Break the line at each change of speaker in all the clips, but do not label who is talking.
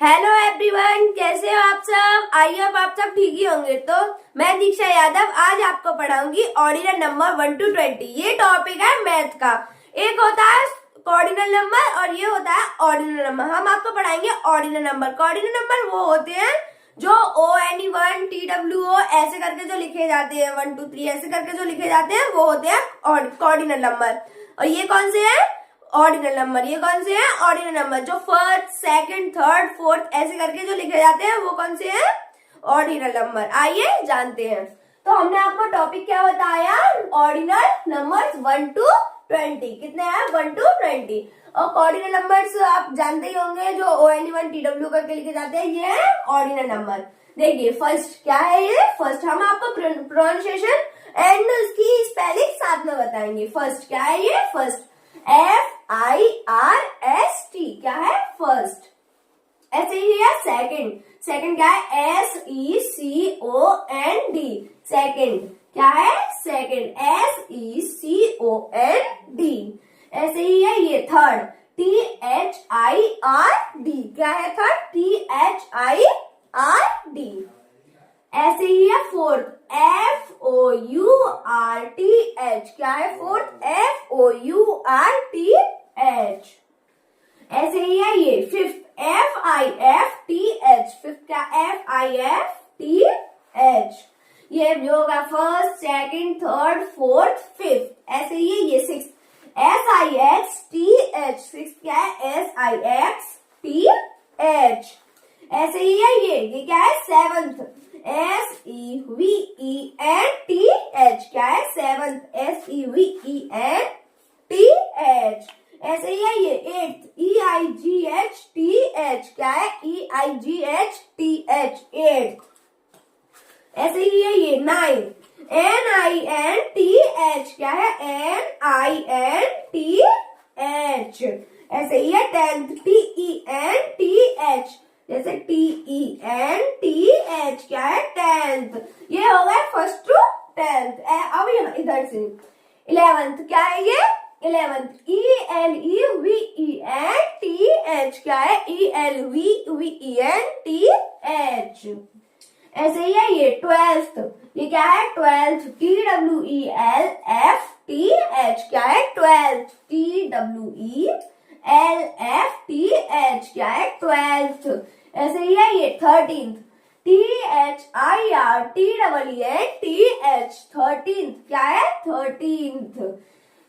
Hello everyone, कैसे हो आप सब। आई होप आप सब ठीक ही होंगे। तो मैं दीक्षा यादव आज आपको पढ़ाऊंगी ऑर्डिनल नंबर 1 to 20। ये टॉपिक है मैथ का। एक होता है कॉर्डिनल नंबर और ये होता है ऑर्डिनल नंबर। हम आपको पढ़ाएंगे ऑर्डिनल नंबर। कॉर्डिनल नंबर वो होते हैं जो ONE1 TWO ऐसे करके जो लिखे जाते हैं, 1 2 3 ऐसे करके जो लिखे जाते हैं वो होते हैं कॉर्डिनल नंबर। और ये कौन से हैं? Ordinal number. ये कौन से हैं? Ordinal number. जो फर्स्ट, सेकंड, थर्ड, फोर्थ ऐसे करके जो लिखे जाते हैं वो कौन से हैं? Ordinal number. आइए जानते हैं। तो हमने आपको टॉपिक क्या बताया? Ordinal numbers 1 to 20। कितने हैं? 1 to 20। और ऑर्डिनल नंबर्स आप जानते ही होंगे जो ONE1 TW करके लिखे जाते हैं, ये है ऑर्डिनल नंबर। देखिए फर्स्ट क्या है? ये फर्स्ट हम आपको प्रोनाउंसिएशन एंड उसकी स्पेलिंग साथ में बताएंगे। फर्स्ट क्या है? ये फर्स्ट FIRST क्या है? फर्स्ट। ऐसे ही है सेकंड। सेकंड क्या है? SECOND। सेकंड क्या है? Second SECOND। ऐसे ही है ये थर्ड THIRD। क्या है थर्ड? THIRD। ऐसे ही है फोर्थ FOURTH। क्या है फोर्थ? FOURTH। ऐसे ही है ये फिफ्थ FIFTH। फिफ्थ क्या? FIFTH। ये जो होगा first, second, third, fourth, fifth. ऐसे ही है ये सिक्स्थ SIXTH। सिक्स्थ क्या है? SIXTH। ऐसे ही है ये क्या है? Seventh SEVENTH। क्या है? Seventh SEVENTH। ऐसे ही है ये एट्थ EIGHTH। क्या है? EIGHTH। एट्थ। ऐसे ही है ये नाइन्थ NINTH। क्या है? NINTH। ऐसे ही है टेंथ TENTH। जैसे TENTH। क्या है? टेंथ। ये हो गया फर्स्ट टू टेंथ। अब यहाँ इधर से 11th क्या है? ये 11th ELEVENTH। क्या है? ELVENTH। ऐसे ही है ये 12th। ये क्या है? 12th TWELFTH। क्या है? 12th TWELFTH। क्या है? 12th। ऐसे ही है ये 13th THIRTEENTH। 13th। क्या है? 13th।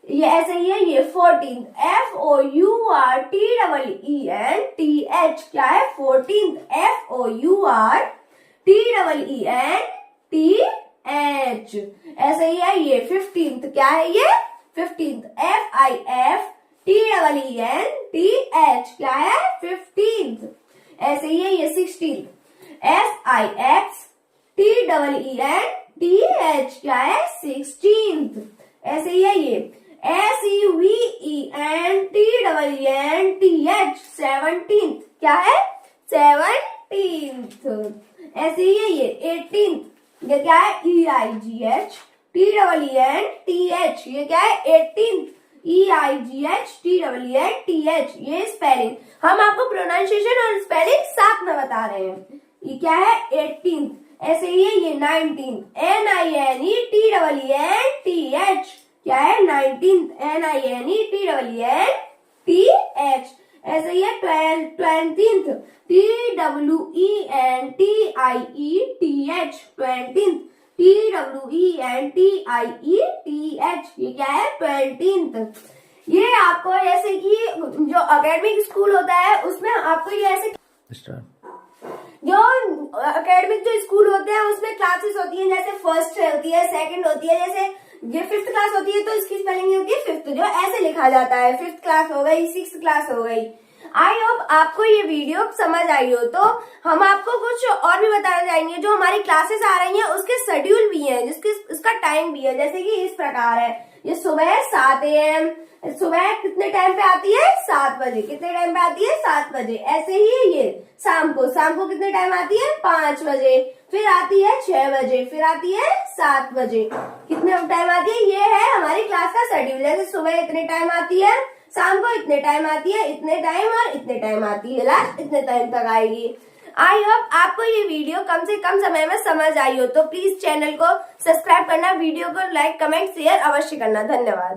ये ऐसे ही है ये 14th FOURTEENTH। क्या है? 14th FOURTEENTH। ऐसे ही है ये 15th। क्या है? ये 15th FIFTEENTH। क्या है? 15th। ऐसे ही है ये 16th SIXTEENTH। क्या है? 16th। ऐसे ही है ये SEVENTENTH। 17th। क्या है? 17th। ऐसे ही है ये 18th। ये क्या है? EIGHTENTH। ये क्या है? 18th EIGHTENTH। ये स्पेलिंग हम आपको प्रोनाउंसिएशन और स्पेलिंग साथ में बता रहे हैं। ये क्या है? 18th। ऐसे ही है ये 19th NINETEENTH। क्या है? 19th NINETEENTH। ऐसे ही है 20th TWENTIETH। 20th TWENTIETH। ये क्या है? 20th। ये आपको जैसे कि जो एकेडमिक स्कूल होता है उसमें आपको ये ऐसे जो एकेडमिक जो स्कूल होते हैं उसमें क्लासेस होती हैं, जैसे फर्स्ट होती है, सेकंड होती है। जैसे ये फिफ्थ क्लास होती है तो इसकी स्पेलिंग होती है फिफ्थ, जो ऐसे लिखा जाता है। फिफ्थ क्लास हो गई, सिक्स्थ क्लास हो गई। आई होप आपको ये वीडियो समझ आई हो। तो हम आपको कुछ और भी बताने जाएंगे। जो हमारी क्लासेस आ रही हैं उसके शेड्यूल भी है, जिसके उसका टाइम भी है। जैसे कि इस प्रकार है। ये सुबह 7 AM। सुबह कितने टाइम पे आती है? 7 बजे। कितने टाइम पे आती है? 7 बजे। ऐसे ही है ये शाम को कितने टाइम आती है? 5 बजे। फिर आती है 6 बजे। फिर आती है 7 बजे। कितने टाइम आती है? ये है हमारी क्लास का शेड्यूल। जैसे सुबह इतने टाइम आती है, शाम को इतने टाइम आती है, इतने टाइम और इतने टाइम आती है, लास्ट इतने टाइम तक आएगी। आई होप आपको ये वीडियो कम से कम समय में समझ आई हो, तो प्लीज चैनल को सब्सक्राइब करना, वीडियो को लाइक कमेंट शेयर अवश्य करना। धन्यवाद।